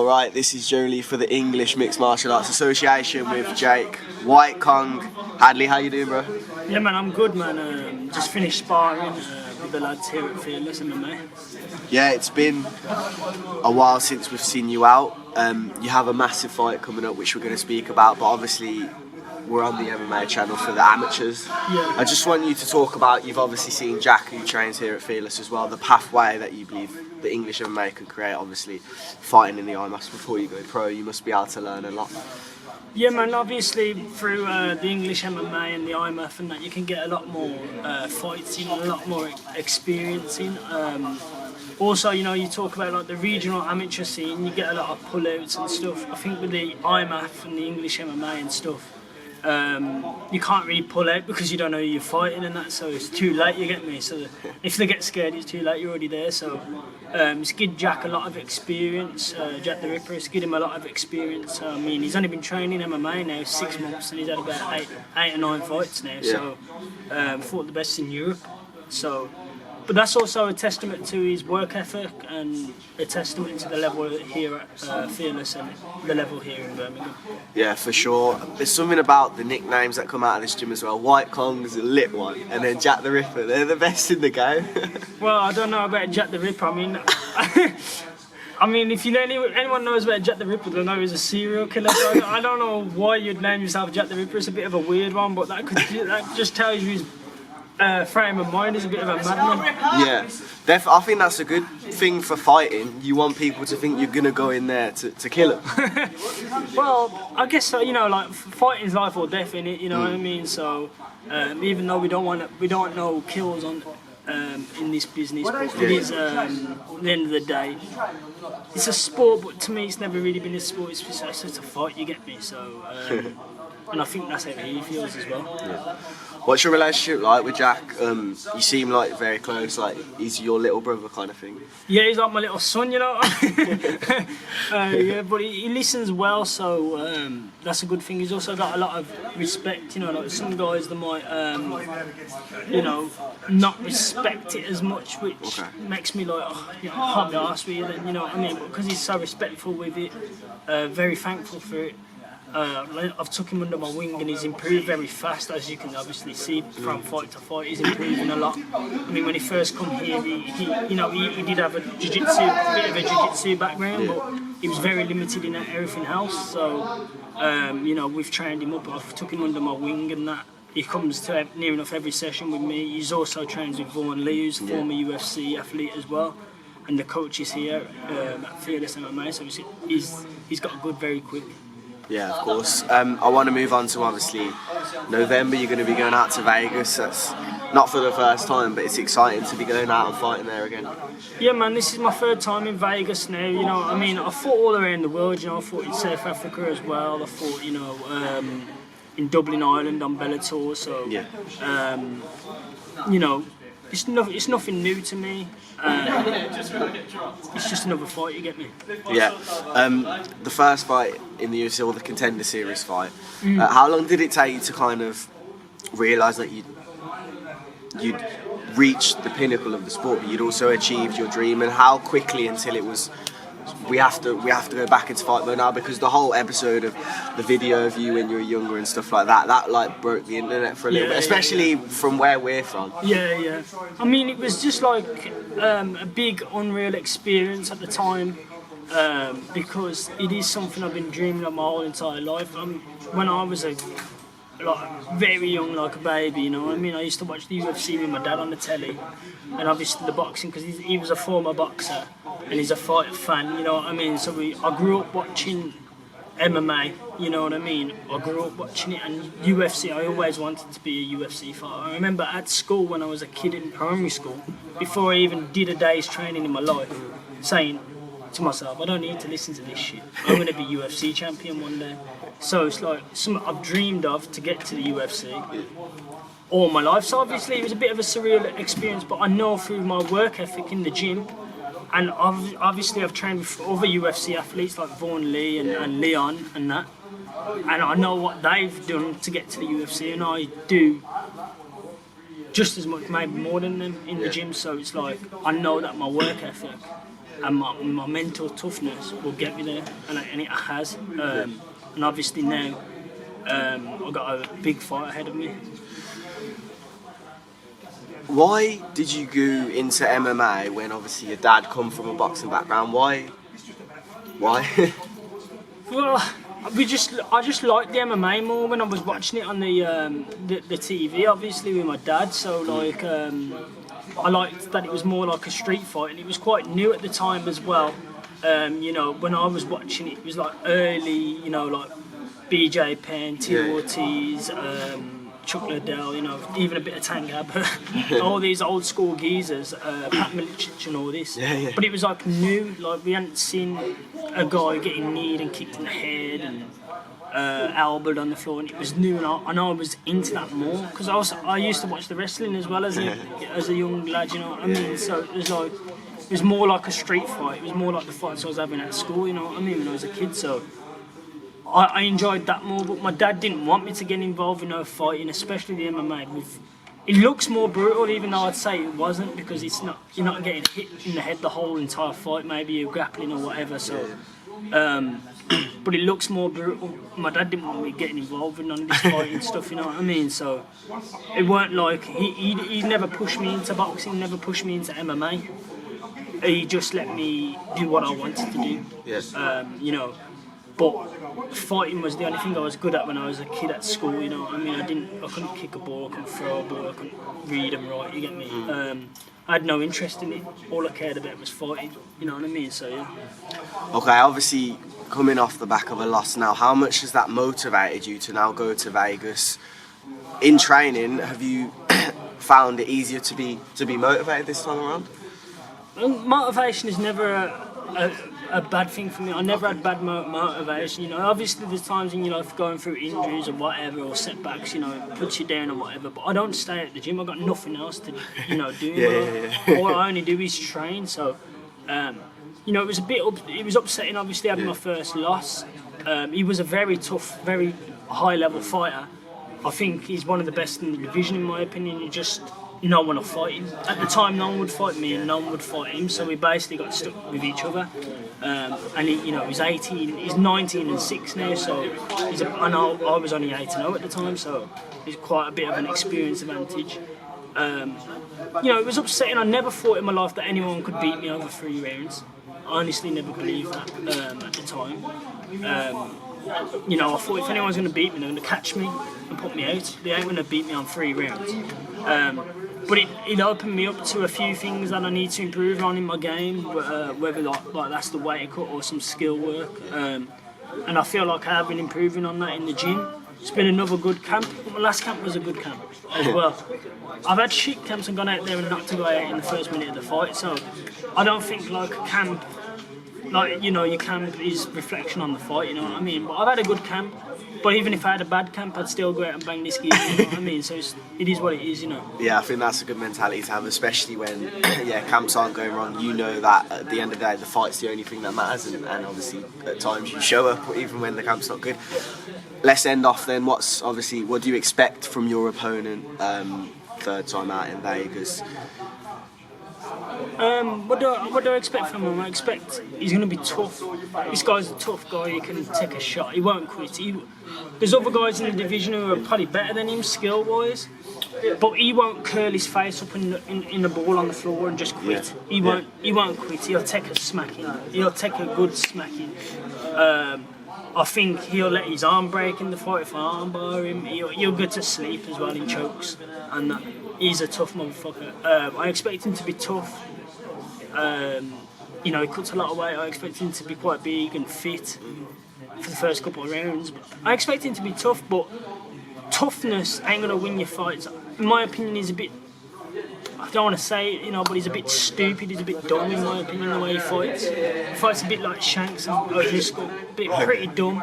Alright, this is Jolie for the English Mixed Martial Arts Association with Jake, White Kong. Hadley, how you doing, bro? Yeah, man, I'm good, man. Just finished sparring with the lads here at Fearless MMA. Yeah, it's been a while since we've seen you out. You have a massive fight coming up, which we're going to speak about, but obviously we're on the MMA channel for the amateurs. Yeah. I just want you to talk about, you've obviously seen Jack, who trains here at Fearless as well, the pathway that you believe the English MMA can create. Obviously, fighting in the IMMAF before you go pro, you must be able to learn a lot. Yeah, man, obviously through the English MMA and the IMMAF and that, you can get a lot more fights in, a lot more experience in. Also, you know, you talk about like the regional amateur scene, you get a lot of pull-outs and stuff. I think with the IMMAF and the English MMA and stuff, you can't really pull out because you don't know who you're fighting and that, so it's too late, you get me? So if they get scared, it's too late, you're already there. So it's given Jack a lot of experience, Jack the Ripper, it's given him a lot of experience. I mean, he's only been training MMA now 6 months and he's had about eight or nine fights now, so fought the best in Europe. So, but that's also a testament to his work ethic and a testament to the level here at Fearless and the level here in Birmingham. Yeah, for sure. There's something about the nicknames that come out of this gym as well. White Kong's a lit one, and then Jack the Ripper, they're the best in the game. Well, I don't know about Jack the Ripper. I mean, if anyone knows about Jack the Ripper, they'll know he's a serial killer. So I don't know why you'd name yourself Jack the Ripper. It's a bit of a weird one, but that just tells you his frame of mind is a bit of a madman. Yeah, I think that's a good thing for fighting. You want people to think you're gonna go in there to kill them. Well, I guess so. You know, like fighting's life or death in it. You know what I mean? So even though we don't know kills on in this business, but it is at the end of the day, it's a sport. But to me, it's never really been a sport. It's just a fight. You get me? So. And I think that's how he feels as well. Yeah. What's your relationship like with Jack? You seem like very close, like he's your little brother kind of thing. Yeah, he's like my little son, you know. Yeah, but he listens well, so that's a good thing. He's also got a lot of respect, you know. Like some guys that might, you know, not respect it as much, which makes me like, you know, can't be arsed with it, you know what I mean? Because he's so respectful with it, very thankful for it. I've took him under my wing and he's improved very fast, as you can obviously see from fight to fight. He's improving a lot. I mean, when he first come here, he did have a bit of a jiu-jitsu background, but he was very limited in everything else. So, you know, we've trained him up. I've took him under my wing and that. He comes to near enough every session with me. He's also trains with Leigh, who's a former UFC athlete as well. And the coach is here at Fearless MMA, so he's got a good, very quick. Yeah, of course. I want to move on to obviously November. You're going to be going out to Vegas. That's not for the first time, but it's exciting to be going out and fighting there again. Yeah, man, this is my third time in Vegas now. You know, I mean, I fought all around the world. You know, I fought in South Africa as well. I fought, you know, in Dublin, Ireland on Bellator. So, yeah. You know, it's nothing new to me. It's just another fight, you get me? Yeah. The first fight in the UFC, or the Contender Series fight, how long did it take you to kind of realise that you'd reached the pinnacle of the sport, but you'd also achieved your dream, and how quickly until it was, we have to go back into fight mode now? Because the whole episode of the video of you when you were younger and stuff like that like broke the internet for a little bit, especially from where we're from. Yeah. I mean, it was just like a big, unreal experience at the time, because it is something I've been dreaming of my whole entire life. When I was very young, like a baby, you know what I mean? I used to watch the UFC with my dad on the telly, and obviously the boxing, because he was a former boxer and he's a fighter fan, you know what I mean? So I grew up watching MMA, you know what I mean? I grew up watching it, and UFC, I always wanted to be a UFC fighter. I remember at school when I was a kid in primary school, before I even did a day's training in my life, saying to myself, I don't need to listen to this shit. I'm going to be UFC champion one day. So it's like something I've dreamed of to get to the UFC all my life. So obviously it was a bit of a surreal experience, but I know through my work ethic in the gym, and obviously I've trained with other UFC athletes like Leigh and Leon and that, and I know what they've done to get to the UFC, and I do just as much, maybe more than them in the gym. So it's like I know that my work ethic and my mental toughness will get me there, and it has. And obviously now, I've got a big fight ahead of me. Why did you go into MMA when obviously your dad come from a boxing background? Why? Well, I just liked the MMA more when I was watching it on the TV, obviously with my dad. So like, I liked that it was more like a street fight, and it was quite new at the time as well. You know, when I was watching it, it was like early, you know, like BJ Penn, T. Ortiz, Chuck Liddell, you know, even a bit of Tangab, all these old school geezers, Pat Milicic and all this. Yeah. But it was like new, like we hadn't seen a guy getting kneed and kicked in the head and elbowed on the floor, and it was new, and I was into that more because I used to watch the wrestling as well as a young lad, you know what I mean. So it was more like a street fight. It was more like the fights I was having at school, you know what I mean, when I was a kid. So I enjoyed that more, but my dad didn't want me to get involved in fighting, especially the MMA. It looks more brutal, even though I'd say it wasn't, because you're not getting hit in the head the whole entire fight. Maybe you're grappling or whatever. So, but it looks more brutal. My dad didn't want me getting involved in none of this fighting stuff. You know what I mean? So it weren't like he never pushed me into boxing, never pushed me into MMA. He just let me do what I wanted to do. Yes. You know. But fighting was the only thing I was good at when I was a kid at school, you know what I mean? I couldn't kick a ball, I couldn't throw a ball, I couldn't read and write, you get me? I had no interest in it, all I cared about was fighting, you know what I mean? So yeah. Okay, obviously coming off the back of a loss now, how much has that motivated you to now go to Vegas? In training, have you found it easier to be motivated this time around? Motivation is never a bad thing for me. I never had bad motivation, you know. Obviously there's times in your life going through injuries or whatever, or setbacks, you know, it puts you down or whatever, but I don't stay at the gym. I've got nothing else to, you know, do. All I only do is train. So you know, it was upsetting obviously having my first loss. He was a very tough, very high level fighter. I think he's one of the best in the division in my opinion. No one will fight him. At the time, no one would fight me and no one would fight him, so we basically got stuck with each other. And he's 18, he's 19 and 6 now, so I was only 8 and 0 at the time, so he's quite a bit of an experience advantage. You know, it was upsetting. I never thought in my life that anyone could beat me over 3 rounds. I honestly never believed that at the time. You know, I thought if anyone's going to beat me, they're going to catch me and put me out. They ain't going to beat me on 3 rounds. But it opened me up to a few things that I need to improve on in my game, whether like that's the weight cut or some skill work. And I feel like I have been improving on that in the gym. It's been another good camp. My last camp was a good camp as well. I've had shit camps and gone out there and knocked a guy out in the first minute of the fight, so I don't think like a camp, like, you know, your camp is reflection on the fight, you know what I mean? But I've had a good camp. But even if I had a bad camp, I'd still go out and bang this gear, you know what I mean? So it is what it is, you know. Yeah, I think that's a good mentality to have, especially when camps aren't going wrong. You know that at the end of the day, the fight's the only thing that matters, and obviously at times you show up even when the camp's not good. Let's end off then. What do you expect from your opponent third time out in Vegas? What do I expect from him? I expect he's going to be tough. This guy's a tough guy. He can take a shot. He won't quit. There's other guys in the division who are probably better than him skill-wise, but he won't curl his face up in the ball on the floor and just quit. He won't quit. He'll take a smacking. He'll take a good smacking. I think he'll let his arm break in the fight if I armbar him. He'll go to sleep as well in chokes, and he's a tough motherfucker. I expect him to be tough. You know, he cuts a lot of weight. I expect him to be quite big and fit for the first couple of rounds. I expect him to be tough, but toughness ain't gonna win your fights. In my opinion, he's a bit, I don't want to say it, you know, but he's a bit stupid, he's a bit dumb in my opinion, the way he fights. He fights a bit like Shanks and O'Driscoll, pretty dumb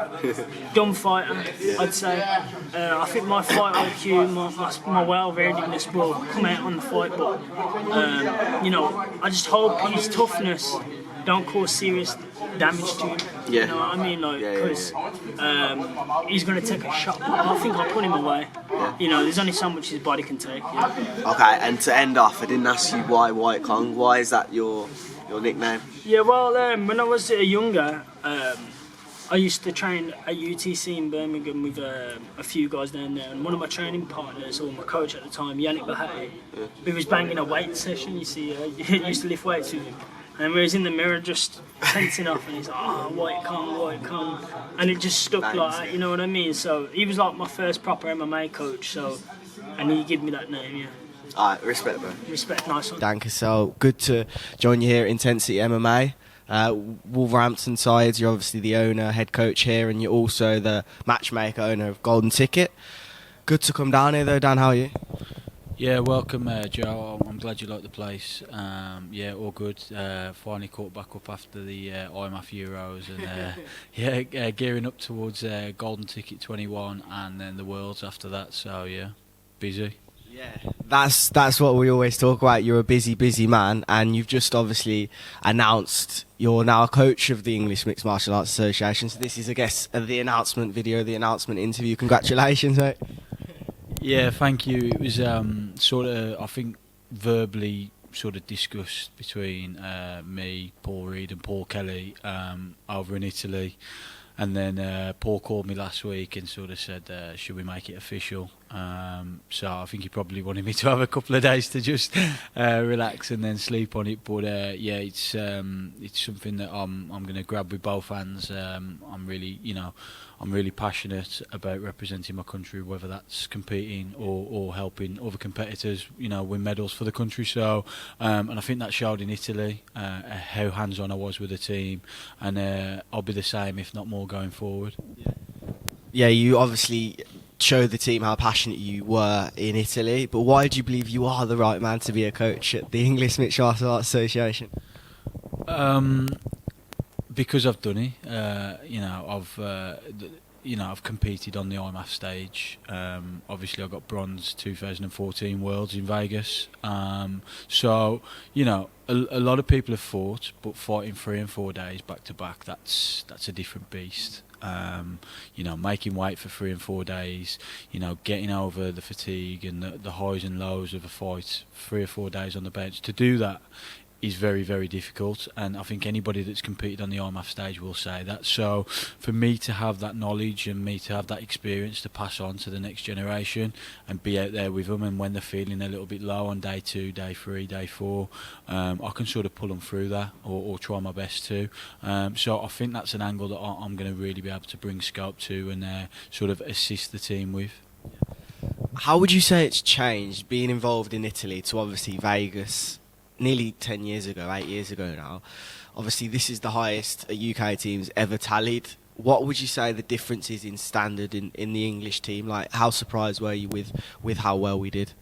fighter, I'd say. I think my fight IQ, my well-roundedness will come out on the fight, but, you know, I just hope his toughness don't cause serious damage to him. Yeah. You know what I mean? Like, Yeah, because he's going to take a shot. I think I'll put him away. Yeah. You know, there's only so much his body can take. Yeah. Okay, and to end off, I didn't ask you why White Kong. Why is that your nickname? Yeah, well, when I was younger, I used to train at UTC in Birmingham with a few guys down there, and one of my training partners, or my coach at the time, Yannick Bahati, he was banging a weight session, you see, he used to lift weights with him, and we was in the mirror just tensing up, and he's like, oh, White Kong, and it just stuck like that, you know what I mean? So he was like my first proper MMA coach, so, and he gave me that name, yeah. Alright, respect, bro. Respect, nice one. Dan Cassel, good to join you here at Intensity MMA. Wolverhampton sides, you're obviously the owner, head coach here, and you're also the matchmaker, owner of Golden Ticket. Good to come down here though, Dan, how are you? Yeah, welcome Joe, I'm glad you like the place. Yeah, all good, finally caught back up after the IMMAF Euros and gearing up towards Golden Ticket 21 and then the Worlds after that, so yeah, busy. Yeah, that's what we always talk about. You're a busy man, and you've just obviously announced you're now a coach of the English Mixed Martial Arts Association. So this is, I guess, the announcement video, the announcement interview. Congratulations, mate. Yeah, thank you. It was sort of, I think, verbally sort of discussed between me, Paul Reed, and Paul Kelly over in Italy. And then Paul called me last week and sort of said, should we make it official? So I think he probably wanted me to have a couple of days to just relax and then sleep on it. But yeah, it's something that I'm going to grab with both hands. I'm really passionate about representing my country, whether that's competing or helping other competitors, win medals for the country. So, and I think that showed in Italy how hands-on I was with the team, and I'll be the same, if not more, going forward. Yeah, you obviously showed the team how passionate you were in Italy, but why do you believe you are the right man to be a coach at the English Mixed Martial Arts Association? Because I've done it, I've competed on the IMMAF stage. Obviously, I got bronze 2014 Worlds in Vegas. So, a lot of people have fought, but fighting 3 and 4 days back to back, that's a different beast. Making weight for 3 and 4 days, getting over the fatigue and the highs and lows of a fight 3 or 4 days on the bench. To do that is very, very difficult, and I think anybody that's competed on the IMMAF stage will say that. So for me to have that knowledge and me to have that experience to pass on to the next generation and be out there with them, and when they're feeling a little bit low on day 2, day 3, day 4, I can sort of pull them through that or try my best to. So I think that's an angle that I'm going to really be able to bring scope to and sort of assist the team with. How would you say it's changed being involved in Italy to obviously Vegas nearly 10 years ago, 8 years ago now? Obviously this is the highest a UK team's ever tallied. What would you say the difference is in standard in the English team? Like, how surprised were you with how well we did?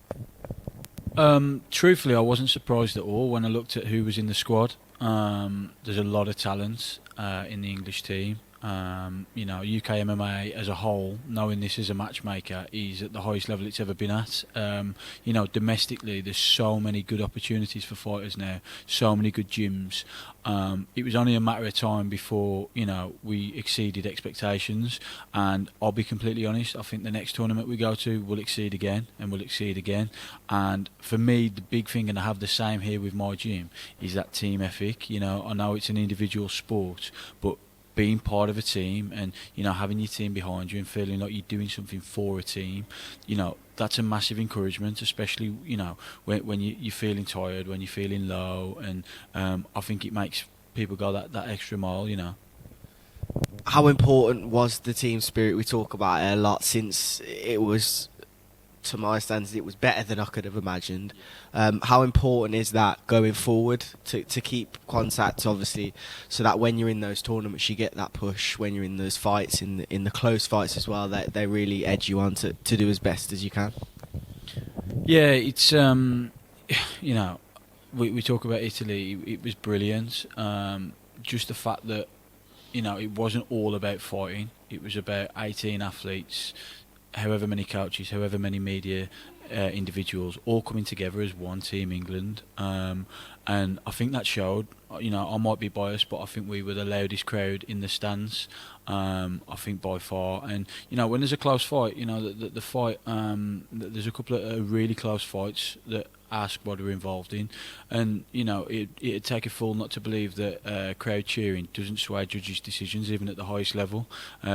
Truthfully, I wasn't surprised at all when I looked at who was in the squad. There's a lot of talent in the English team. UK MMA as a whole, knowing this as a matchmaker, is at the highest level it's ever been at. Domestically, there's so many good opportunities for fighters now, so many good gyms. It was only a matter of time before, we exceeded expectations, and I'll be completely honest, I think the next tournament we go to will exceed again, and will exceed again. And for me, the big thing, and I have the same here with my gym, is that team ethic. I know it's an individual sport, but being part of a team and having your team behind you and feeling like you're doing something for a team, that's a massive encouragement, especially when you're feeling tired, when you're feeling low, and I think it makes people go that extra mile. How important was the team spirit? We talk about it a lot, since it was, to my standards, it was better than I could have imagined. How important is that going forward to keep contact, obviously, so that when you're in those tournaments you get that push, when you're in those fights, in the close fights as well, that they really edge you on to do as best as you can? Yeah, it's we talk about Italy, it was brilliant. Just the fact that it wasn't all about fighting, it was about 18 athletes, however many coaches, however many media individuals, all coming together as one Team England, and I think that showed I might be biased, but I think we were the loudest crowd in the stands. I think by far, and when there's a close fight, the fight, there's a couple of really close fights that our squad were involved in, and it'd take a fool not to believe that crowd cheering doesn't sway judges' decisions even at the highest level,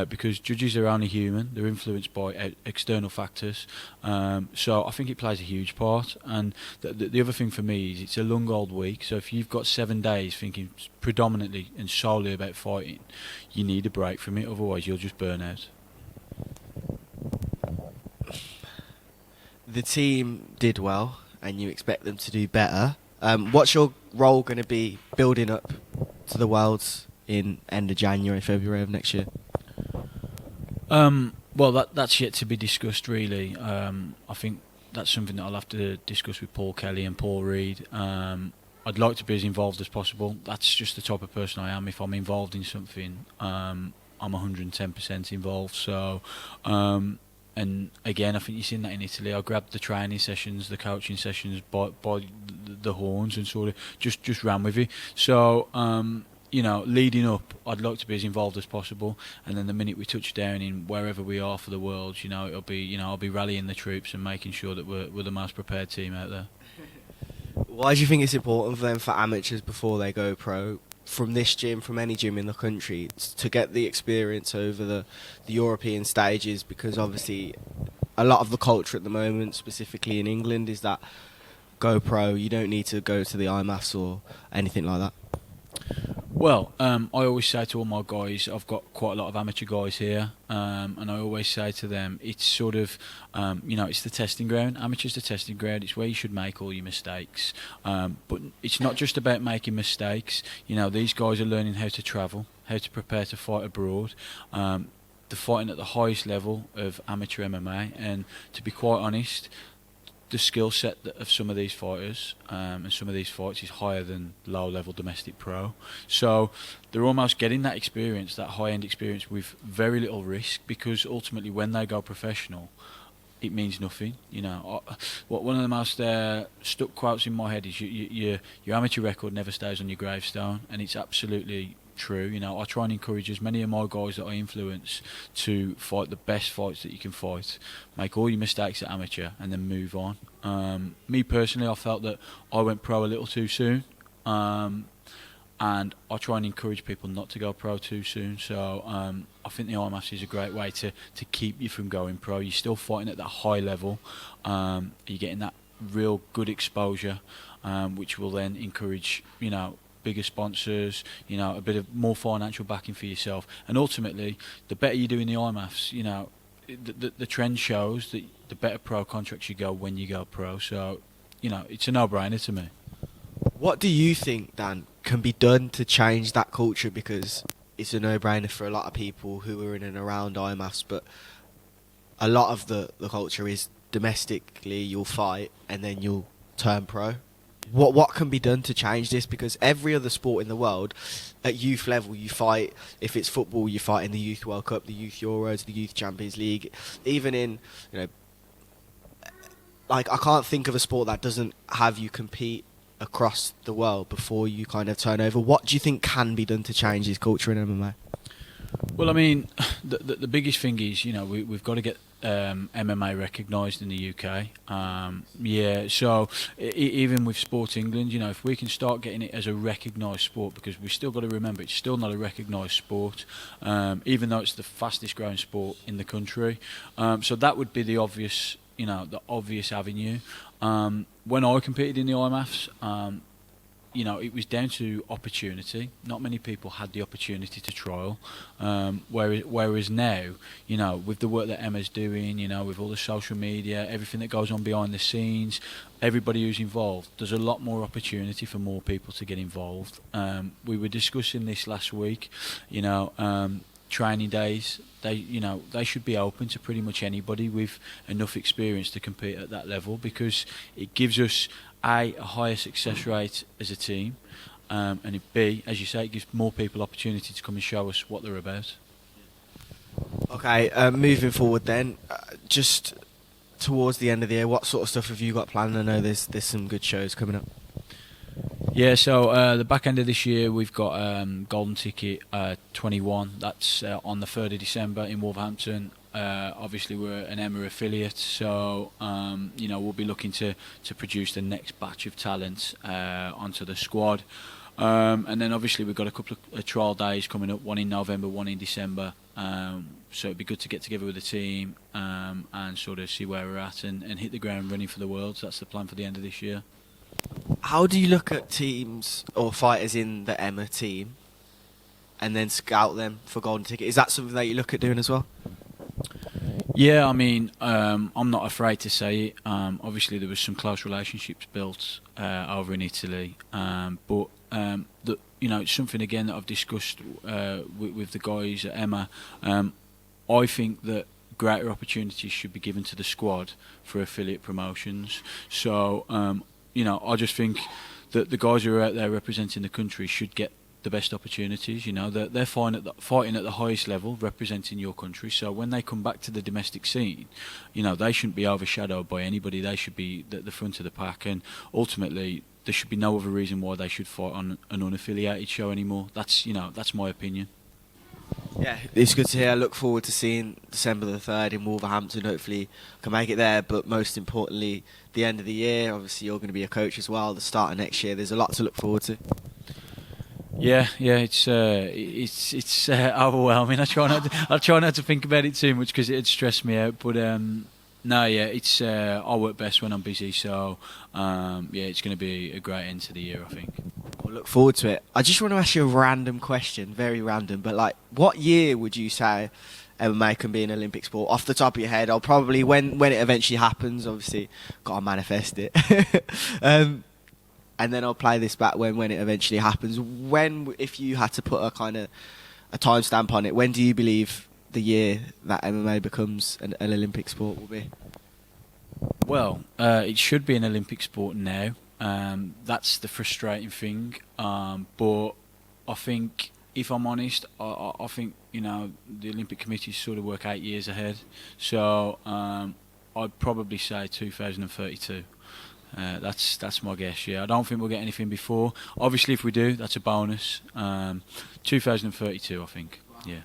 because judges are only human, they're influenced by external factors, so I think it plays a huge part. And the other thing for me is it's a long old week, so if you've got 7 days thinking predominantly and solely about fighting, you need a break from it, otherwise you'll just burn out. The team did well, and you expect them to do better. What's your role going to be building up to the Worlds in end of January, February of next year? Well, that's yet to be discussed, really. I think that's something that I'll have to discuss with Paul Kelly and Paul Reed. I'd like to be as involved as possible. That's just the type of person I am. If I'm involved in something, I'm 110% involved. So, and again, I think you've seen that in Italy. I grabbed the training sessions, the coaching sessions by the horns and sort of just ran with it. So, leading up, I'd like to be as involved as possible. And then the minute we touch down in wherever we are for the Worlds, it'll be, I'll be rallying the troops and making sure that we're the most prepared team out there. Why do you think it's important for them, for amateurs before they go pro, from this gym, from any gym in the country, to get the experience over the European stages? Because obviously a lot of the culture at the moment, specifically in England, is that go pro, you don't need to go to the IMMAFs or anything like that. Well, I always say to all my guys, I've got quite a lot of amateur guys here, and I always say to them, it's sort of, it's the testing ground. Amateur's the testing ground. It's where you should make all your mistakes. But it's not just about making mistakes. These guys are learning how to travel, how to prepare to fight abroad. They're fighting at the highest level of amateur MMA, and to be quite honest, the skill set of some of these fighters and some of these fights is higher than low-level domestic pro. So they're almost getting that experience, that high-end experience, with very little risk, because ultimately when they go professional, it means nothing. One of the most stuck quotes in my head is your amateur record never stays on your gravestone, and it's absolutely true. I try and encourage as many of my guys that I influence to fight the best fights that you can fight, make all your mistakes at amateur, and then move on. Me personally, I felt that I went pro a little too soon, and I try and encourage people not to go pro too soon. So I think the IMMAFs is a great way to keep you from going pro. You're still fighting at that high level, you're getting that real good exposure, which will then encourage bigger sponsors, a bit of more financial backing for yourself, and ultimately, the better you do in the IMMAFs, the trend shows that the better pro contracts you go when you go pro. So, it's a no-brainer to me. What do you think, Dan, can be done to change that culture? Because it's a no-brainer for a lot of people who are in and around IMMAFs, but a lot of the culture is domestically you'll fight and then you'll turn pro. What can be done to change this? Because every other sport in the world, at youth level, you fight. If it's football, you fight in the Youth World Cup, the Youth Euros, the Youth Champions League. Even in, I can't think of a sport that doesn't have you compete across the world before you kind of turn over. What do you think can be done to change this culture in MMA? Well, I mean, the biggest thing is, we've got to get MMA recognised in the UK. So even with Sport England, if we can start getting it as a recognised sport, because we've still got to remember it's still not a recognised sport, even though it's the fastest growing sport in the country. So that would be the obvious, the obvious avenue. When I competed in the IMMAFs, it was down to opportunity. Not many people had the opportunity to trial. Whereas now, with the work that Emma's doing, with all the social media, everything that goes on behind the scenes, everybody who's involved, there's a lot more opportunity for more people to get involved. We were discussing this last week, training days, they should be open to pretty much anybody with enough experience to compete at that level, because it gives us a higher success rate as a team, and B, as you say, it gives more people opportunity to come and show us what they're about. Okay, moving forward then, just towards the end of the year, what sort of stuff have you got planned? I know there's some good shows coming up. Yeah, so the back end of this year we've got Golden Ticket 21. That's on the 3rd of December in Wolverhampton. Obviously we're an Emma affiliate, so we'll be looking to produce the next batch of talent onto the squad. And then obviously we've got a couple of trial days coming up, one in November, one in December. So it'd be good to get together with the team and sort of see where we're at and hit the ground running for the Worlds. That's the plan for the end of this year. How do you look at teams or fighters in the Emma team and then scout them for Golden Ticket? Is that something that you look at doing as well? Yeah, I mean, I'm not afraid to say it. Obviously, there was some close relationships built over in Italy, but it's something again that I've discussed with the guys at Emma. I think that greater opportunities should be given to the squad for affiliate promotions. So, I just think that the guys who are out there representing the country should get the best opportunities. They're fighting at the highest level, representing your country. So when they come back to the domestic scene, they shouldn't be overshadowed by anybody. They should be at the front of the pack, and ultimately there should be no other reason why they should fight on an unaffiliated show anymore. That's my opinion. Yeah, it's good to hear. I look forward to seeing December the 3rd in Wolverhampton. Hopefully can make it there, but most importantly, the end of the year. Obviously you're going to be a coach as well, the start of next year. There's a lot to look forward to. Yeah, it's overwhelming. I try not to think about it too much because it'd stress me out. But it's I work best when I'm busy. So it's going to be a great end to the year, I think. We'll look forward to it. I just want to ask you a random question, very random, but what year would you say MMA can be an Olympic sport? Off the top of your head, I'll probably when it eventually happens. Obviously, gotta manifest it. And then I'll play this back when it eventually happens. When, if you had to put a timestamp on it, when do you believe the year that MMA becomes an Olympic sport will be? Well, it should be an Olympic sport now. That's the frustrating thing. But I think, if I'm honest, I think the Olympic committees sort of work 8 years ahead. So I'd probably say 2032. That's my guess. Yeah, I don't think we'll get anything before. Obviously, if we do, that's a bonus. 2032, I think. Yeah.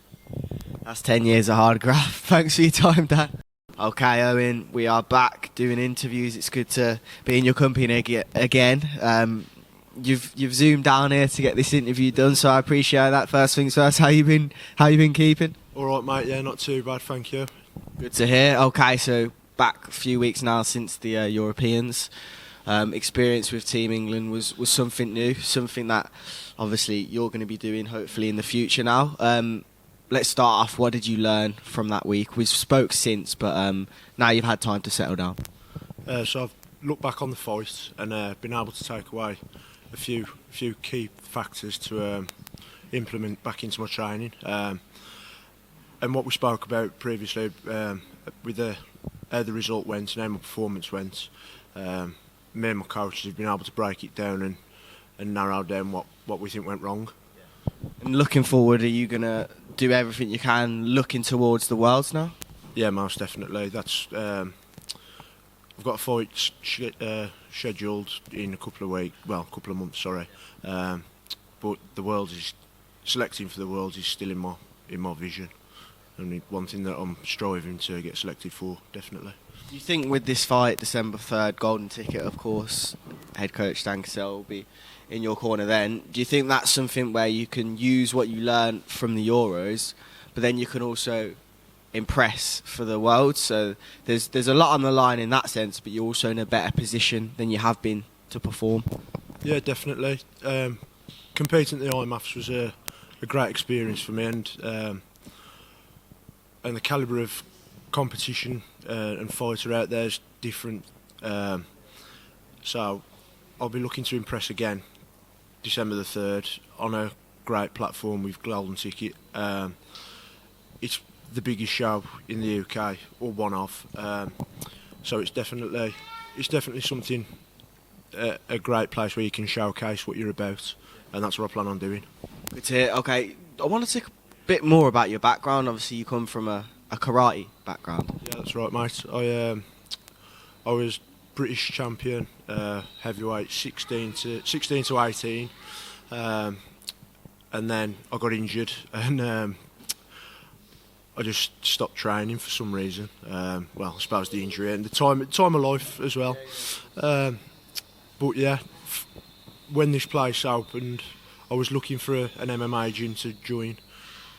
That's 10 years of hard graft. Thanks for your time, Dan. Okay, Owen, we are back doing interviews. It's good to be in your company again. You've zoomed down here to get this interview done, so I appreciate that. First things first, how you been keeping? All right, mate. Yeah, not too bad, thank you. Good to hear. Okay, so back a few weeks now since the Europeans. Experience with Team England was something new, something that obviously you're going to be doing hopefully in the future now. Let's start off. What did you learn from that week? We've spoke since, but now you've had time to settle down. So I've looked back on the fight and been able to take away a few key factors to implement back into my training. And what we spoke about previously with how the result went and how my performance went. Me and my coaches have been able to break it down and narrow down what we think went wrong. And looking forward, are you going to do everything you can looking towards the Worlds now? Yeah, most definitely. That's I've got a fight scheduled in a couple of months, sorry. But the Worlds is selecting for the Worlds is still in my vision. And one thing that I'm striving to get selected for, definitely. Do you think with this fight, December 3rd, Golden Ticket, of course, head coach Dan Cassel will be in your corner then. Do you think that's something where you can use what you learned from the Euros, but then you can also impress for the World? So there's a lot on the line in that sense, but you're also in a better position than you have been to perform. Yeah, definitely. Competing at the IMMAFs was a great experience for me, and the calibre of competition and fighter out there is different. So I'll be looking to impress again December the 3rd on a great platform with Golden Ticket. It's the biggest show in the UK, or one of. So it's definitely something, a great place where you can showcase what you're about, and that's what I plan on doing. Good to hear. Okay, I want to talk a bit more about your background. Obviously, you come from a karate background. Yeah, that's right, mate. I was British champion, heavyweight, 16 to 18, and then I got injured and I just stopped training for some reason. Well, I suppose the injury and the time of life as well. But yeah, when this place opened, I was looking for an MMA gym to join,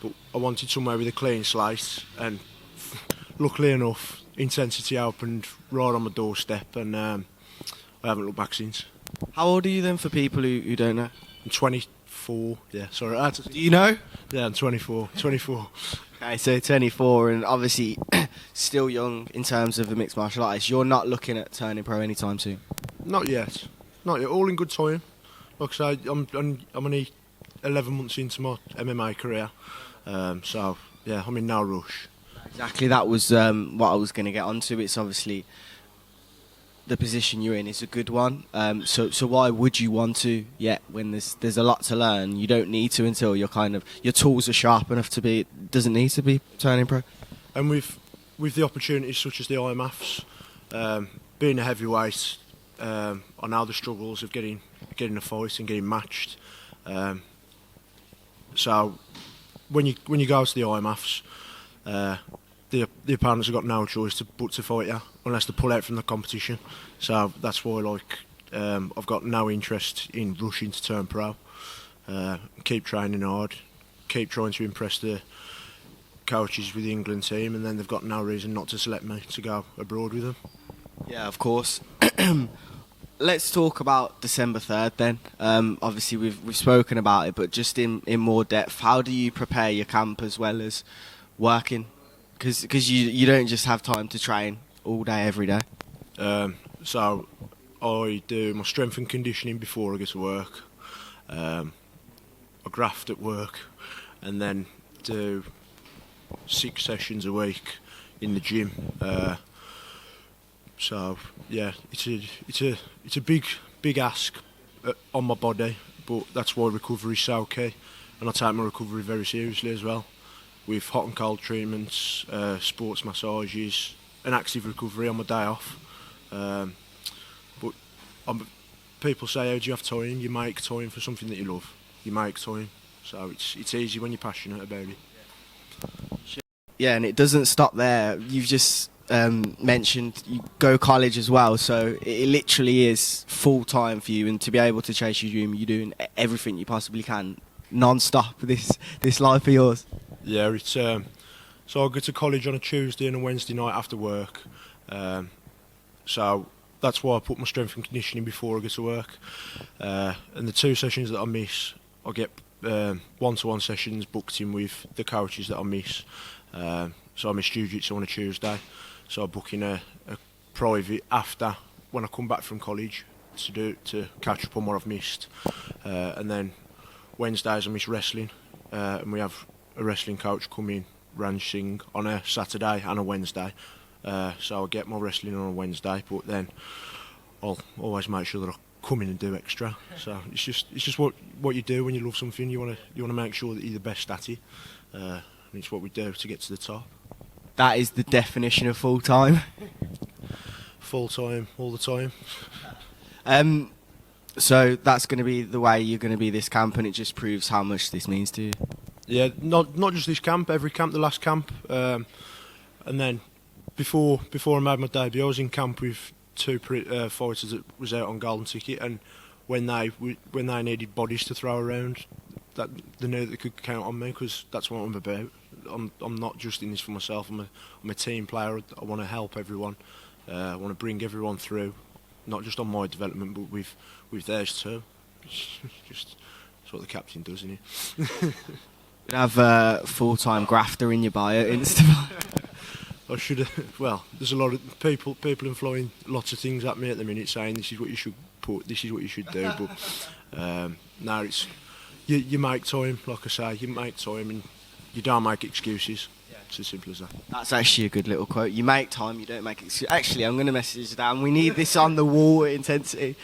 but I wanted somewhere with a clean slate, and luckily enough, Intensity opened right on my doorstep, and I haven't looked back since. How old are you then, for people who don't know? I'm 24. Yeah, sorry. Do you know? Yeah, I'm 24. 24. Okay, so 24, and obviously still young in terms of the mixed martial arts. You're not looking at turning pro anytime soon? Not yet. Not yet. All in good time. Like I say, I'm only 11 months into my MMA career, so yeah, I'm in no rush. Exactly, that was what I was going to get onto. It's obviously the position you're in is a good one. So why would you want to yet when there's a lot to learn? You don't need to until you're your tools are sharp enough to be. It doesn't need to be turning pro. And with the opportunities such as the IMMAFs, being a heavyweight, I know the struggles of getting a fight and getting matched. So when you go to the IMMAFs, the opponents have got no choice but to fight you unless they pull out from the competition. So that's why I've got no interest in rushing to turn pro. Keep training hard, keep trying to impress the coaches with the England team, and then they've got no reason not to select me to go abroad with them. Yeah, of course. Let's talk about December 3rd then. Obviously we've spoken about it, but just in more depth, how do you prepare your camp as well as working? Because you don't just have time to train all day, every day. So I do my strength and conditioning before I get to work. I graft at work, and then do 6 sessions a week in the gym. So yeah, it's a big ask on my body, but that's why recovery is so key, and I take my recovery very seriously as well, with hot and cold treatments, sports massages, and active recovery on my day off. But people say, how do you have time? You make time for something that you love. You make time, so it's easy when you're passionate about it. Yeah, and it doesn't stop there. You've just mentioned you go college as well, so it literally is full time for you, and to be able to chase your dream, you're doing everything you possibly can non-stop this life of yours. Yeah, it's so I go to college on a Tuesday and a Wednesday night after work, so that's why I put my strength and conditioning before I go to work, and the 2 sessions that I miss, I get one-to-one sessions booked in with the coaches that I miss. So I miss jiu-jitsu on a Tuesday, so I book in a private after when I come back from college to catch up on what I've missed, and then Wednesdays I miss wrestling, and we have a wrestling coach come in, Ranj Singh, on a Saturday and a Wednesday, so I get my wrestling on a Wednesday, but then I'll always make sure that I come in and do extra. So it's just what you do when you love something. You want to make sure that you're the best at it, and it's what we do to get to the top. That is the definition of full time. Full time, all the time. So that's going to be the way you're going to be this camp, and it just proves how much this means to you. Yeah, not just this camp, every camp, the last camp, and then before I made my debut, I was in camp with 2 fighters that was out on golden ticket, and when they needed bodies to throw around, that they knew that they could count on me, because that's what I'm about. I'm not just in this for myself. I'm a team player. I want to help everyone. I want to bring everyone through, not just on my development, but with theirs too. Just that's what the captain does, isn't he? You'd have a full-time grafter in your bio instantly. I should have. Well, there's a lot of people employing lots of things at me at the minute, saying this is what you should put, this is what you should do. But no, it's you make time. Like I say, you make time, and you don't make excuses. It's as simple as that. That's actually a good little quote. You make time, you don't make excuses. Actually, I'm going to message Dan. We need this on the wall at Intensity.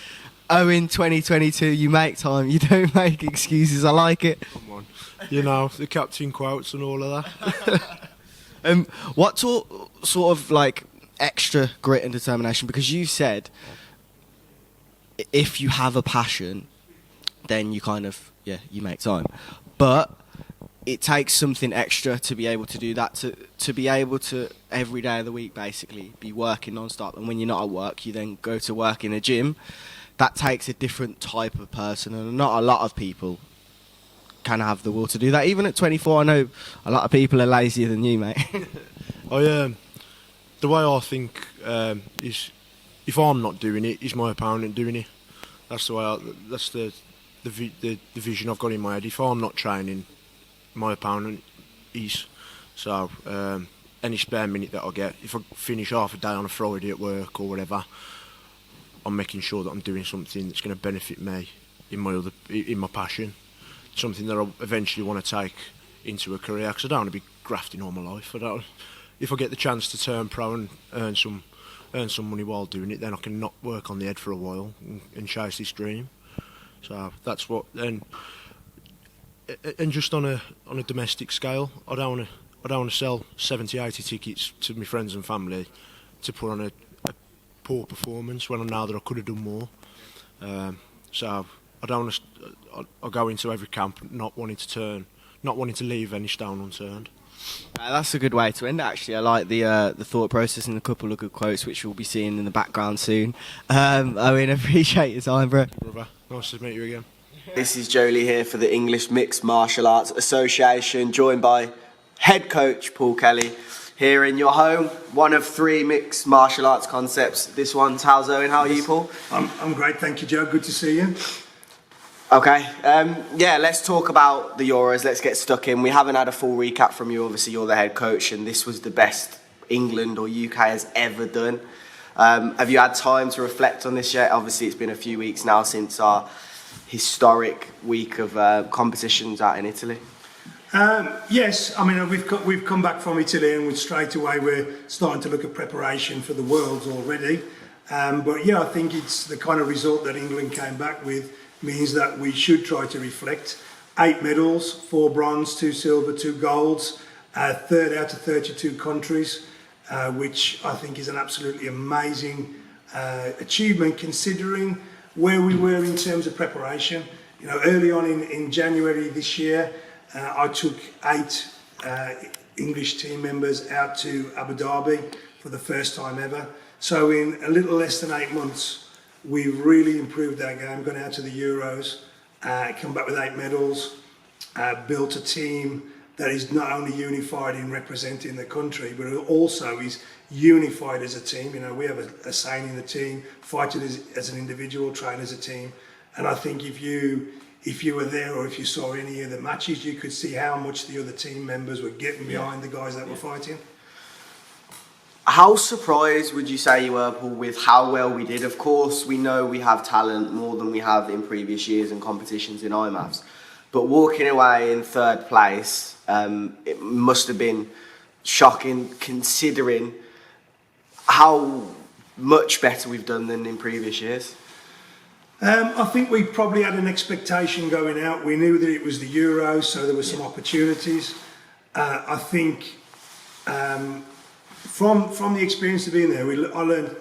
Owen 2022, you make time, you don't make excuses. I like it. Come on. You know, the captain quotes and all of that. What sort of like extra grit and determination, because you said if you have a passion, then you kind of, you make time. But it takes something extra to be able to do that, to be able to every day of the week basically be working non-stop, and when you're not at work you then go to work in a gym. That takes a different type of person, and not a lot of people can have the will to do that. Even at 24, I know a lot of people are lazier than you, mate. The way I think is, if I'm not doing it, is my opponent doing it. That's the way. That's the vision I've got in my head. If I'm not training, my opponent is. So any spare minute that I get, if I finish half a day on a Friday at work or whatever, I'm making sure that I'm doing something that's going to benefit me in my passion, something that I eventually want to take into a career. Because I don't want to be grafting all my life. If I get the chance to turn pro and earn some money while doing it, then I can not work on the head for a while and chase this dream. So that's what. And just on a domestic scale, I don't want to sell 70, 80 tickets to my friends and family to put on a poor performance when I know that I could have done more. So I don't want to. I go into every camp not wanting to leave any stone unturned. That's a good way to end it, actually. I like the thought process and a couple of good quotes which we'll be seeing in the background soon. Owen, appreciate your time, bro. Brother, nice to meet you again. This is Jolie here for the English Mixed Martial Arts Association, joined by head coach Paul Kelly, here in your home, one of 3 mixed martial arts concepts. This one's how's Owen? How are you, Paul? I'm great, thank you, Joe. Good to see you. Okay, let's talk about the Euros. Let's get stuck in. We haven't had a full recap from you. Obviously, you're the head coach, and this was the best England or UK has ever done. Have you had time to reflect on this yet? Obviously, it's been a few weeks now since our historic week of competitions out in Italy. Yes, I mean we've come back from Italy, and straight away we're starting to look at preparation for the Worlds already. But yeah, I think it's the kind of result that England came back with means that we should try to reflect. 8 medals, 4 bronze, 2 silver, 2 golds, 3rd out of 32 countries, which I think is an absolutely amazing achievement considering where we were in terms of preparation. You know, early on in January this year, I took 8 English team members out to Abu Dhabi for the first time ever. So in a little less than 8 months, we've really improved our game, gone out to the Euros, come back with 8 medals, built a team that is not only unified in representing the country, but also is unified as a team. You know, we have a saying in the team, fight it as an individual, train as a team. And I think if you were there or if you saw any of the matches, you could see how much the other team members were getting behind the guys that were fighting. How surprised would you say you were, Paul, with how well we did? Of course, we know we have talent more than we have in previous years and competitions in IMMAFs. But walking away in 3rd place, it must have been shocking considering how much better we've done than in previous years. I think we probably had an expectation going out. We knew that it was the Euros, so there were some opportunities. I think from the experience of being there, I learned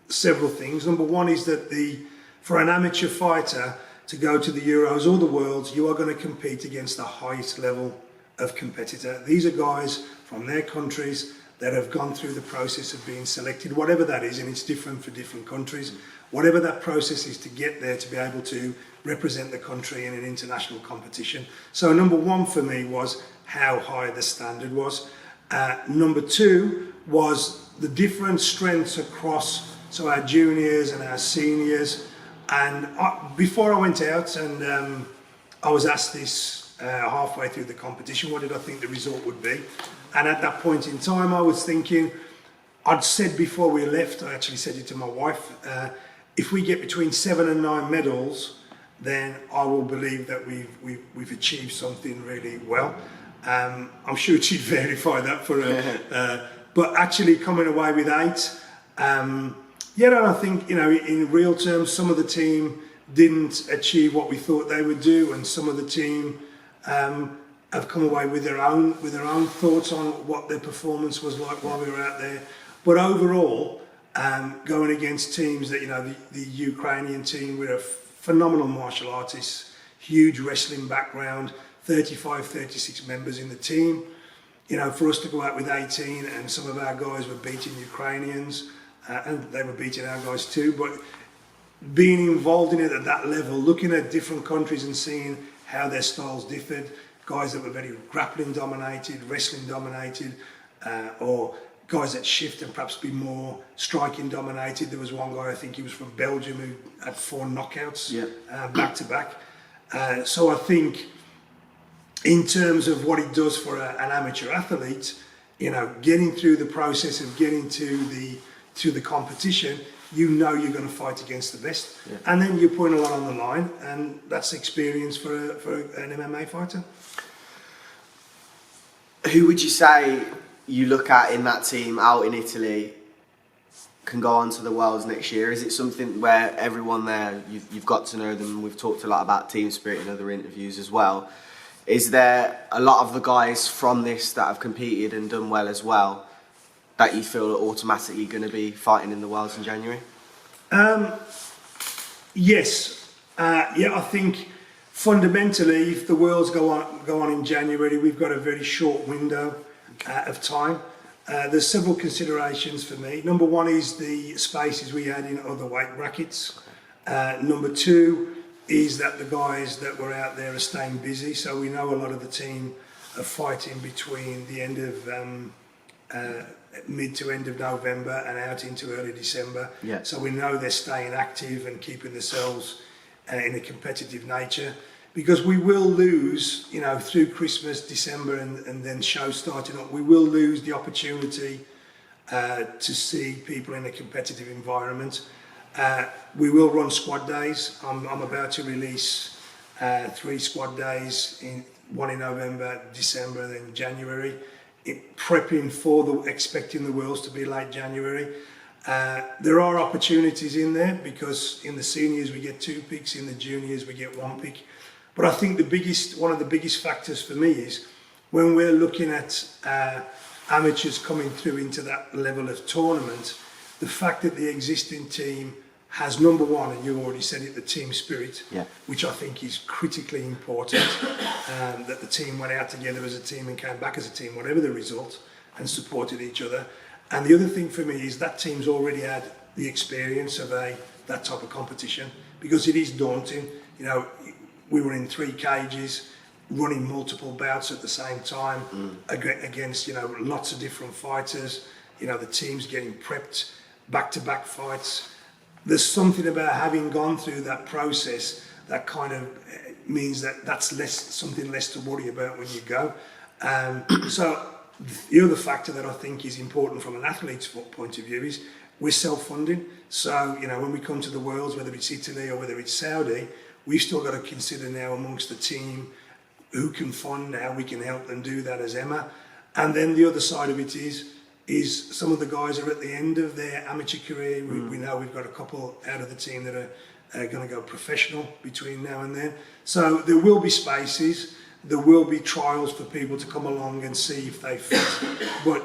several things. Number one is that for an amateur fighter to go to the Euros or the Worlds, you are going to compete against the highest level of competitor. These are guys from their countries that have gone through the process of being selected, whatever that is, and it's different for different countries. Whatever that process is to get there, to be able to represent the country in an international competition. So number one for me was how high the standard was. Number 2 was the different strengths across, so our juniors and our seniors. And before I went out, and I was asked this halfway through the competition, what did I think the result would be? And at that point in time, I was thinking, I'd said before we left, I actually said it to my wife, if we get between 7 and 9 medals, then I will believe that we've achieved something really well. I'm sure she'd verify that for her. But actually coming away with 8, and I think, you know, in real terms, some of the team didn't achieve what we thought they would do, and some of the team have come away with their own thoughts on what their performance was like while we were out there. But overall, going against teams that, the Ukrainian team were a phenomenal martial artists, huge wrestling background, 35, 36 members in the team. For us to go out with 18 and some of our guys were beating Ukrainians and they were beating our guys too, but being involved in it at that level, looking at different countries and seeing how their styles differed, guys that were very grappling dominated, wrestling dominated, or guys that shift and perhaps be more striking dominated. There was one guy, I think he was from Belgium, who had 4 knockouts back to back. So I think in terms of what it does for an amateur athlete, getting through the process of getting to the competition, you're going to fight against the best, and then you're putting a lot on the line, and that's experience for an MMA fighter. Who would you say you look at in that team out in Italy can go on to the Worlds next year? Is it something where everyone there, you've got to know them? We've talked a lot about team spirit in other interviews as well. Is there a lot of the guys from this that have competed and done well as well that you feel are automatically going to be fighting in the Worlds in January? Yes. I think fundamentally, if the Worlds go on in January, we've got a very short window of time. There's several considerations for me. Number one is the spaces we had in other weight brackets. Number two is that the guys that were out there are staying busy. So we know a lot of the team are fighting between the end of mid to end of November and out into early December. Yeah. So we know they're staying active and keeping themselves in a competitive nature. Because we will lose, through Christmas, December, and then shows starting up, we will lose the opportunity to see people in a competitive environment. We will run squad days. I'm about to release 3 squad days, one in November, December, and then January, prepping for expecting the Worlds to be late January. There are opportunities in there because in the seniors we get 2 picks, in the juniors we get 1 pick. But I think one of the biggest factors for me is when we're looking at amateurs coming through into that level of tournament, the fact that the existing team has, number one, and you already said it, the team spirit, which I think is critically important, that the team went out together as a team and came back as a team, whatever the result, and supported each other. And the other thing for me is that team's already had the experience of that type of competition, because it is daunting. We were in 3 cages, running multiple bouts at the same time against, lots of different fighters. The team's getting prepped, back-to-back fights. There's something about having gone through that process that kind of means that that's something less to worry about when you go. So the other factor that I think is important from an athlete's point of view is we're self-funding. So, when we come to the Worlds, whether it's Italy or whether it's Saudi, we've still got to consider now amongst the team who can fund, how we can help them do that as Emma. And then the other side of it is some of the guys are at the end of their amateur career. We know we've got a couple out of the team that are going to go professional between now and then. So there will be spaces, there will be trials for people to come along and see if they fit. But,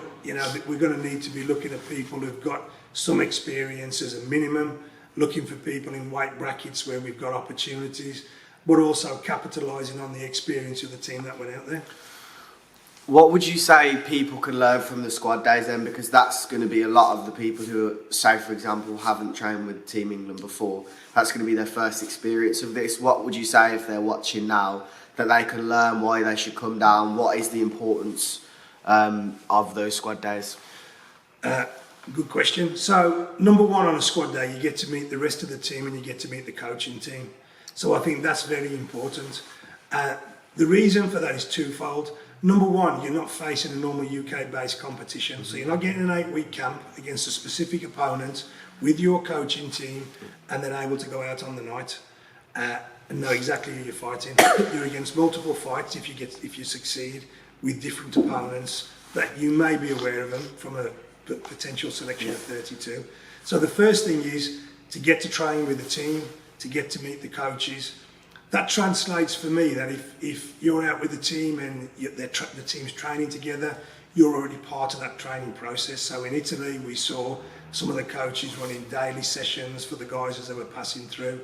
we're going to need to be looking at people who've got some experience as a minimum, looking for people in weight brackets where we've got opportunities, but also capitalising on the experience of the team that went out there. What would you say people can learn from the squad days then? Because that's going to be a lot of the people who, say for example, haven't trained with Team England before. That's going to be their first experience of this. What would you say if they're watching now that they can learn, why they should come down? What is the importance of those squad days? Good question. So, number one, on a squad day, you get to meet the rest of the team and you get to meet the coaching team. So I think that's very important. The reason for that is twofold. Number one, you're not facing a normal UK-based competition. So you're not getting an 8-week camp against a specific opponent with your coaching team and then able to go out on the night and know exactly who you're fighting. You're against multiple fights if you succeed with different opponents that you may be aware of them from a potential selection of 32. So the first thing is to get to train with the team, to get to meet the coaches. That translates for me that if you're out with the team and the team's training together, you're already part of that training process. So in Italy, we saw some of the coaches running daily sessions for the guys as they were passing through.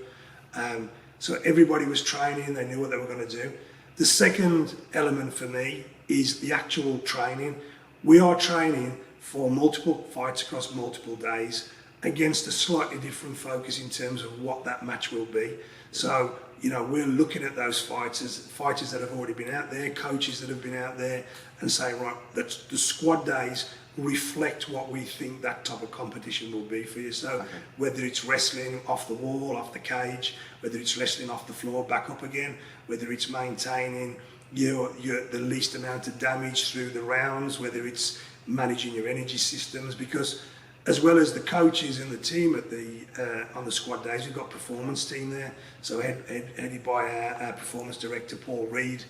So everybody was training, they knew what they were going to do. The second element for me is the actual training. We are training for multiple fights across multiple days against a slightly different focus in terms of what that match will be. So, we're looking at those fighters that have already been out there, coaches that have been out there, and saying, right, that the squad days reflect what we think that type of competition will be for you. So whether it's wrestling off the wall, off the cage, whether it's wrestling off the floor, back up again, whether it's maintaining your the least amount of damage through the rounds, whether it's managing your energy systems, because as well as the coaches and the team at on the squad days, we've got a performance team there. So headed by our performance director, Paul Reed,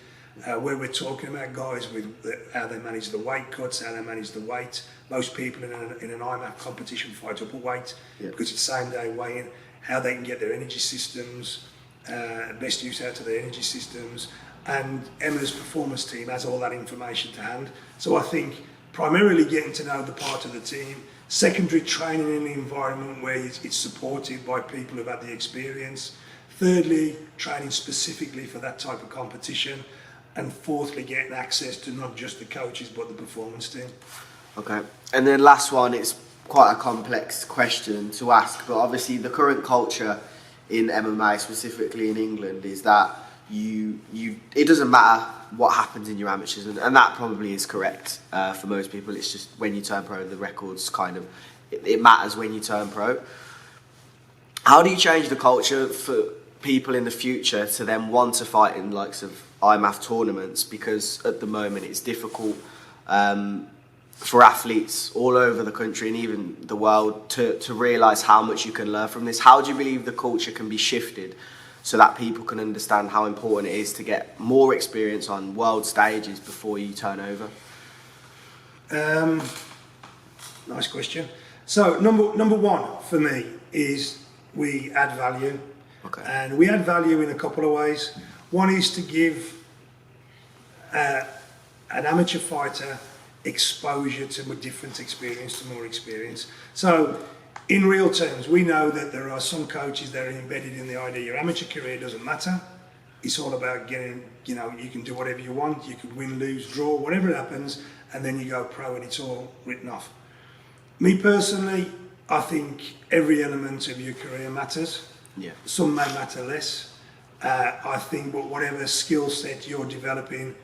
where we're talking about guys with how they manage the weight cuts, how they manage the weight. Most people in an IMMAF competition fight up a weight because it's same day weigh-in, how they can get their energy systems, best use out of their energy systems. And Emma's performance team has all that information to hand. So I think primarily getting to know the part of the team, secondary training in the environment where it's supported by people who've had the experience. Thirdly, training specifically for that type of competition. And fourthly, getting access to not just the coaches but the performance team. Okay, and then last one, it's quite a complex question to ask, but obviously the current culture in MMA, specifically in England, is that it doesn't matter what happens in your amateurs, and that probably is correct for most people. It's just when you turn pro, the records it matters when you turn pro. How do you change the culture for people in the future to then want to fight in likes of IMMAF tournaments? Because at the moment it's difficult for athletes all over the country and even the world to realise how much you can learn from this. How do you believe the culture can be shifted so that people can understand how important it is to get more experience on world stages before you turn over? Nice question. So number one for me is we add value. Okay. And we add value in a couple of ways. One is to give an amateur fighter exposure to a different experience, to more experience. So in real terms, we know that there are some coaches that are embedded in the idea your amateur career doesn't matter. It's all about getting, you can do whatever you want. You could win, lose, draw, whatever happens, and then you go pro and it's all written off. Me personally, I think every element of your career matters. Yeah. Some may matter less. I think, but whatever skill set you're developing,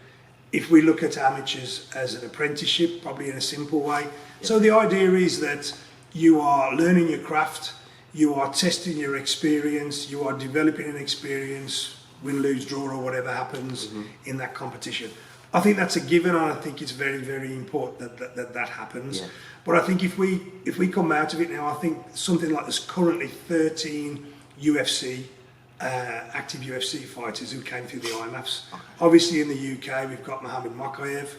if we look at amateurs as an apprenticeship, probably in a simple way. Yeah. So the idea is that you are learning your craft, you are testing your experience, you are developing an experience, win, lose, draw, or whatever happens in that competition. I think that's a given, and I think it's very, very important that happens. Yeah. But I think if we come out of it now, I think something like there's currently 13 UFC active UFC fighters who came through the IMMAFs. Okay. Obviously, in the UK, we've got Mohamed Mokayev,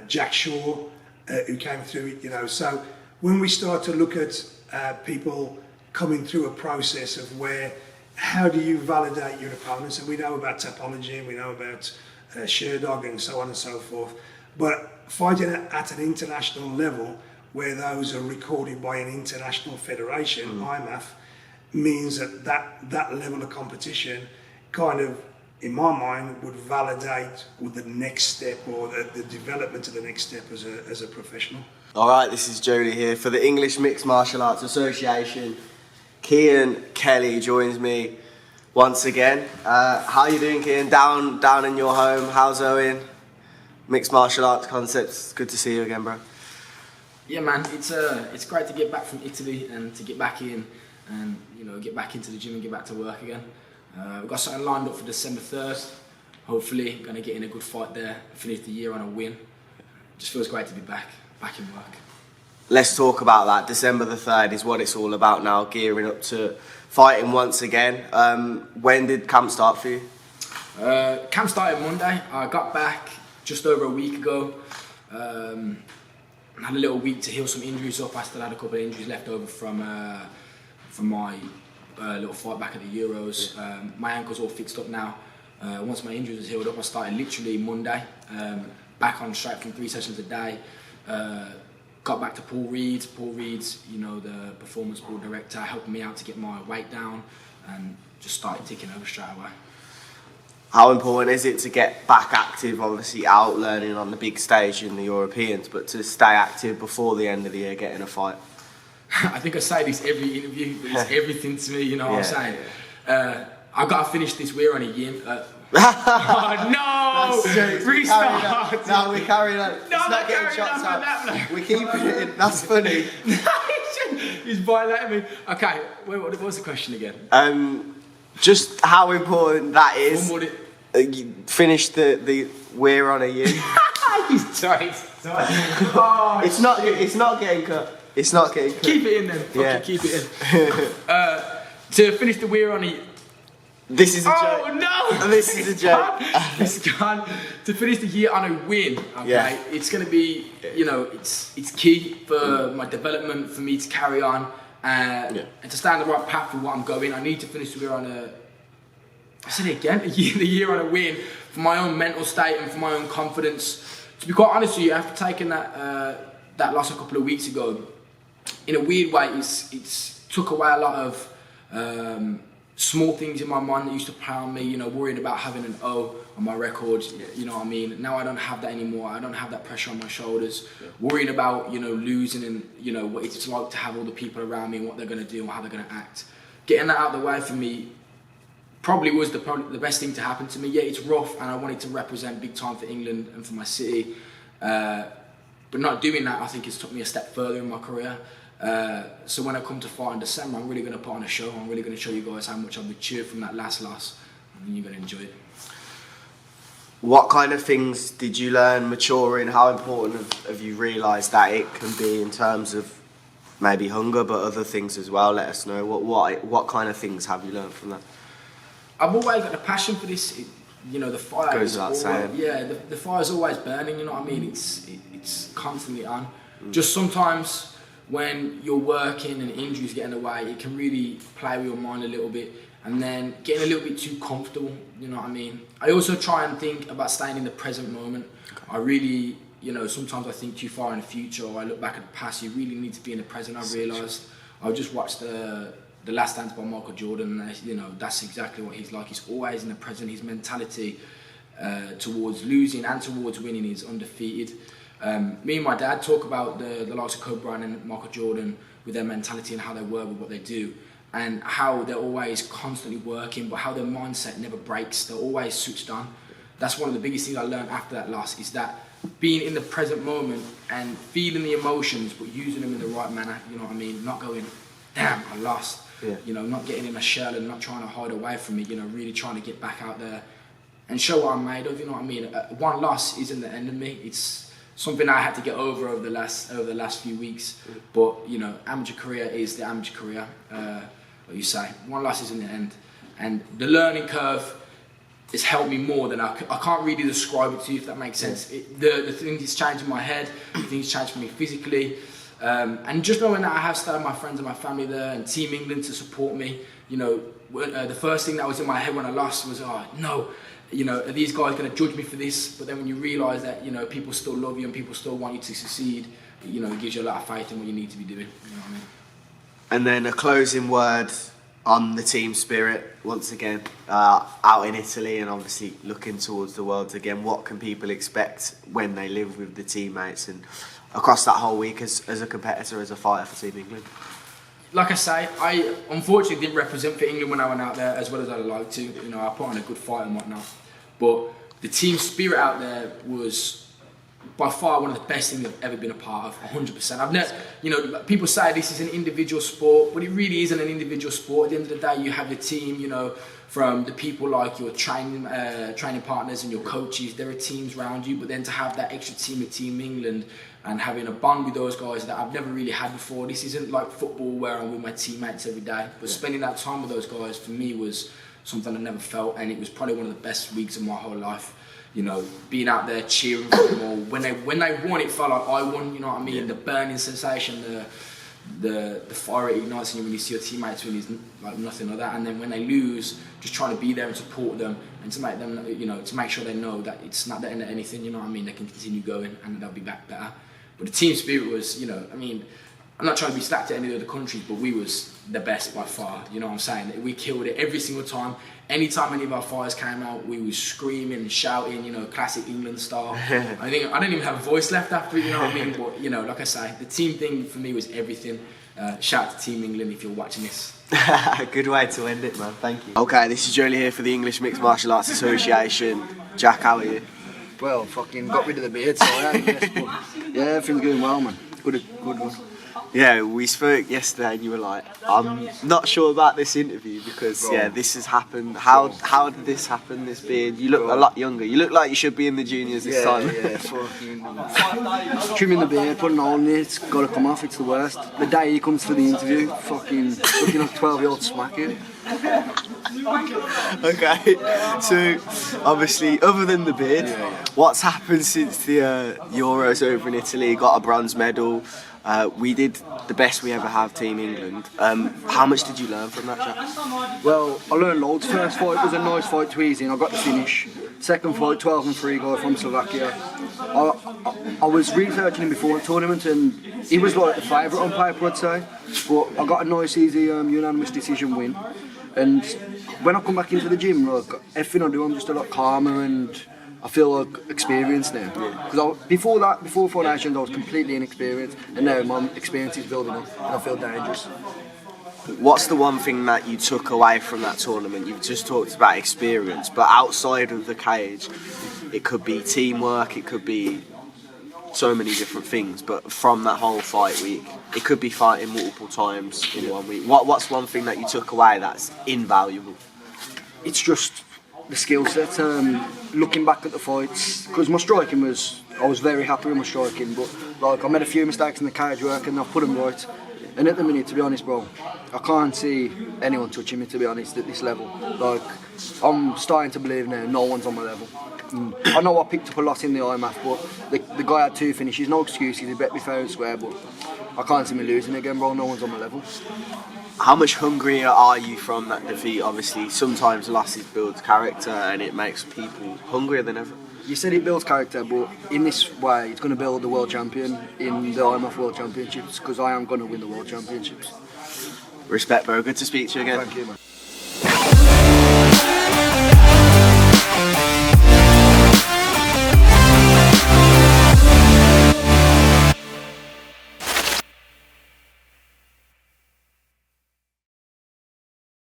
Jack Shaw, who came through it. So when we start to look at people coming through a process of how do you validate your opponents, and we know about topology, and we know about Sherdog and so on and so forth, but fighting at an international level where those are recorded by an international federation, IMMAF, means that level of competition kind of, in my mind, would validate with the next step or the development of the next step as a professional. All right, this is Jody here for the English Mixed Martial Arts Association. Kean Kelly joins me once again. How are you doing, Kean? Down in your home. How's Owen? Mixed Martial Arts Concepts. Good to see you again, bro. Yeah, man. It's great to get back from Italy and to get back in and get back into the gym and get back to work again. We've got something lined up for December 3rd. Hopefully, going to get in a good fight there, finish the year on a win. Just feels great to be back in work. Let's talk about that. December the 3rd is what it's all about now, gearing up to fighting once again. When did camp start for you? Camp started Monday. I got back just over a week ago. Had a little week to heal some injuries up. I still had a couple of injuries left over from my little fight back at the Euros. My ankle's all fixed up now. Once my injuries was healed up, I started literally Monday. back on straight from 3 sessions a day. Got back to Paul Reed. Paul Reed's, you know, the performance board director, helping me out to get my weight down, and just started ticking over straight away. How important is it to get back active, obviously out learning on the big stage in the Europeans, but to stay active before the end of the year, getting a fight? I think I say this every interview, but it's everything to me, you know what I'm saying? I've got to finish this. We're on a year. Oh no! Restart! No, we're carrying on. No, it's not getting shots out. We're keeping it in. That's funny. He's violating me. Okay, what was the question again? Just how important that is. You finish the we're on a year. He's tight. Oh, it's not getting cut. It's not getting cut. Keep it in then. Yeah. Keep it in. To finish the we're on a year. This is a joke. Oh no! This is a joke. This gone. To finish the year on a win, okay? It's going to be, you know, it's key for my development, for me to carry on, and to stay on the right path for what I'm going. I need to finish the year on I said it again, the year on a win, for my own mental state and for my own confidence. To be quite honest with you, after taking that loss a couple of weeks ago, in a weird way, it's took away a lot of small things in my mind that used to play on me, you know, worried about having an O on my record, you know what I mean? Now I don't have that anymore. I don't have that pressure on my shoulders, worrying about, you know, losing and, you know, what it's like to have all the people around me and what they're going to do and how they're going to act. Getting that out of the way for me probably was the best thing to happen to me. Yeah, it's rough and I wanted to represent big time for England and for my city, but not doing that, I think it's took me a step further in my career. So when I come to fight in December, I'm really going to put on a show. I'm really going to show you guys how much I've matured from that last loss, and you're going to enjoy it. What kind of things did you learn maturing? How important have you realised that it can be in terms of maybe hunger, but other things as well? Let us know. What kind of things have you learned from that? I've always got a passion for this. You know, the fire. Goes without saying. Yeah, the fire's always burning. You know what I mean? It's constantly on. Just sometimes when you're working and injuries get in the way, it can really play with your mind a little bit, and then getting a little bit too comfortable, you know what I mean? I also try and think about staying in the present moment. I really, you know, sometimes I think too far in the future, or I look back at the past. You really need to be in the present. I've realised. I just watched the Last Dance by Michael Jordan, and you know, that's exactly what he's like. He's always in the present. His mentality towards losing and towards winning is undefeated. Me and my dad talk about the likes of Kobe Bryant and Michael Jordan with their mentality and how they work with what they do, and how they're always constantly working, but how their mindset never breaks. They're always switched on. That's one of the biggest things I learned after that loss, is that being in the present moment and feeling the emotions, but using them in the right manner. You know what I mean? Not going, damn, I lost. Yeah. You know, not getting in a shell and not trying to hide away from it. You know, really trying to get back out there and show what I'm made of. You know what I mean? One loss isn't the end of me. It's something I had to get over the last few weeks. But you know, amateur career is the amateur career. What you say, one loss isn't the end, and the learning curve has helped me more than I can't really describe it to you, if that makes sense. The things that's changed in my head, the things changed for me physically, and just knowing that I have still my friends and my family there and Team England to support me. You know, the first thing that was in my head when I lost was, oh no, you know, are these guys going to judge me for this? But then when you realise that, you know, people still love you and people still want you to succeed, you know, it gives you a lot of faith in what you need to be doing. You know what I mean? And then a closing word on the team spirit, once again, out in Italy and obviously looking towards the Worlds again. What can people expect when they live with the teammates and across that whole week as a competitor, as a fighter for Team England? Like I say, I unfortunately didn't represent for England when I went out there as well as I'd like to. You know, I put on a good fight and whatnot. But the team spirit out there was by far one of the best things I've ever been a part of, 100%. I've never, you know, people say this is an individual sport, but it really isn't an individual sport. At the end of the day, you have the team, you know, from the people like your training partners and your coaches. There are teams around you, but then to have that extra team at Team England and having a bond with those guys that I've never really had before. This isn't like football where I'm with my teammates every day, but spending that time with those guys for me was something I never felt, and it was probably one of the best weeks of my whole life. You know, being out there cheering for them all. When they won, it felt like I won. You know what I mean? Yeah. The burning sensation, the fire it ignites in you when you see your teammates win is like nothing like that. And then when they lose, just trying to be there and support them and to make them, you know, to make sure they know that it's not the end of anything. You know what I mean? They can continue going and they'll be back better. But the team spirit was, you know, I mean, I'm not trying to be stacked at any of the countries, but we was the best by far. You know what I'm saying? We killed it every single time. Anytime any of our fires came out, we was screaming and shouting, you know, classic England style. I don't even have a voice left after it, you know what I mean? But, you know, like I say, the team thing for me was everything. Shout out to Team England if you're watching this. Good way to end it, man. Thank you. Okay, this is Jolie here for the English Mixed Martial Arts Association. Jack, how are you? Well, fucking got rid of the beard, so I am, yes, but yeah, everything's going well, man. Good one. Yeah, we spoke yesterday and you were like, I'm not sure about this interview because, this has happened. How did this happen, this beard? You look a lot younger. You look like you should be in the juniors this time. Yeah, fucking trimming the beard, putting on it, it's got to come off, it's the worst. The day he comes for the interview, fucking looking like a 12-year-old smacking. Okay, so obviously, other than the beard, what's happened since the Euros over in Italy? Got a bronze medal. We did the best we ever have, Team England. How much did you learn from that, Jack? Well, I learned loads. First fight was a nice fight to ease in. I got the finish. Second fight, 12-3 guy from Slovakia. I was researching him before the tournament and he was like the favourite on paper, I'd say. But I got a nice, easy, unanimous decision win. And when I come back into the gym, like, everything I do, I'm just a lot calmer and I feel like experienced now. Because before Four Nations, I was completely inexperienced, and now my experience is building up, and I feel dangerous. What's the one thing that you took away from that tournament? You've just talked about experience, but outside of the cage, it could be teamwork, it could be so many different things. But from that whole fight week, it could be fighting multiple times in 1 week. What's one thing that you took away that's invaluable? It's just the skill set. Looking back at the fights, because my striking I was very happy with my striking, but like I made a few mistakes in the cage work and I've put them right. And at the minute, to be honest, bro, I can't see anyone touching me, to be honest, at this level. Like, I'm starting to believe now no one's on my level. I know I picked up a lot in the IMMAF, but the guy had 2 finishes, no excuses, he bet me fair and square, but I can't see me losing again, bro, no one's on my level. How much hungrier are you from that defeat? Obviously, sometimes losses build character and it makes people hungrier than ever. You said it builds character, but in this way, it's going to build the world champion in the IMMAF World Championships, because I am going to win the World Championships. Respect, bro. Good to speak to you again. Thank you, man.